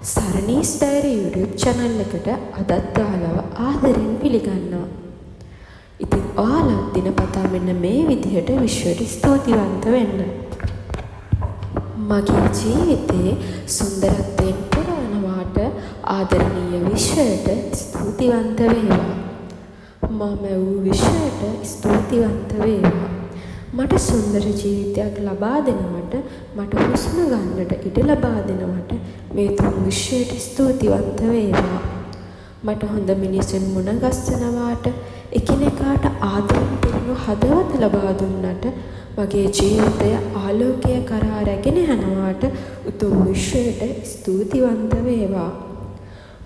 සරණීස් diary YouTube channel එකට අදත් ඔයාලව ආදරෙන් පිළිගන්නවා. ඉතින් ඔයාලා දිනපතා මෙන්න මේ විදිහට විශ්වයට ස්තුතිවන්ත වෙන්න. මගේ ජීවිතේ සුන්දරත්වයෙන් පුරවනවාට ආදරණීය විශ්වයට ස්තුතිවන්ත වේවා. මම වූ විශ්වයට ස්තුතිවන්ත වේවා. මට සුන්දර ජීවිතයක් ලබා දෙනවට, මට හුස්ම ගන්නට ඉඩ ලබා දෙනවට මේ තුන් විශ්වයට ස්තුතිවන්ත වේවා. මට හොඳ මිනිසුන් මුණ ගැස්සෙනවාට, එකිනෙකාට ආදරෙන් පිරුණු හදවත ලබා දුන්නට, මගේ ජීවිතය ආලෝකය කරා රැගෙන යනවාට උතුම් විශ්වයට ස්තුතිවන්ත වේවා.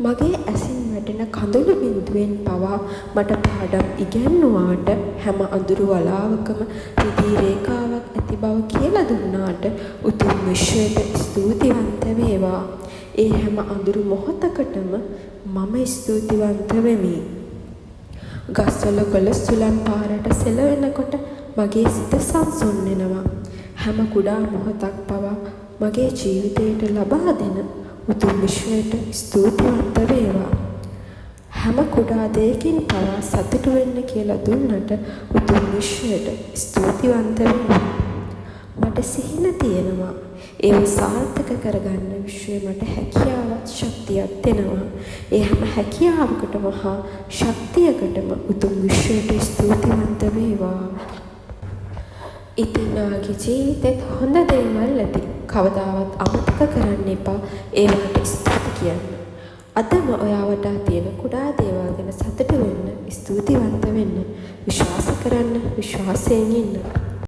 මගේ ඇසින් වැටෙන කඳුළු බිඳුවෙන් පවා මට පාඩම් ඉගැන්නුවාට, හැම අඳුරු වලාවකම රිදී රේඛාවක් ඇති බව කියලා දුන්නාට උතුම් විශ්වයට ස්තුතිවන්ත වේවා. ඒ හැම අඳුරු මොහොතකටම මම ස්තුතිවන්ත වෙමි. ගස්වල කොළ සුළං පාරට සෙලවෙනකොට මගේ සිත සංසුන් වෙනවා. හැම කුඩා මොහොතක් පවා මගේ ජීවිතයට ලබා දෙන උතුම් විශ්වයට ස්තුතිවන්ත වේවා. හැම කුඩා දෙයකින් පවා සතුටු වෙන්න කියලා දුන්නට උතුම් විශ්වයට ස්තුතිවන්ත වේවා. මට සිහින තියෙනවා. ඒව සාර්ථක කරගන්න විශ්වය මට හැකියාවක්, ශක්තියක් දෙනවා. ඒ හැම හැකියාවකටම හා ශක්තියකටම උතුම් විශ්වයට ස්තුතිවන්ත වේවා. ඉතින් ඔයාගේ ජීවිතෙත් හොඳ දේවල් ඇති. කවදාවත් අමතක කරන්න එපා ඒවට ස්තුති කියන්න. අදම ඔයා වටා තියෙන කුඩා දේවල් ගැන සතුටු වෙන්න, ස්තුතිවන්ත වෙන්න, විශ්වාස කරන්න, විශ්වාසයෙන් ඉන්න.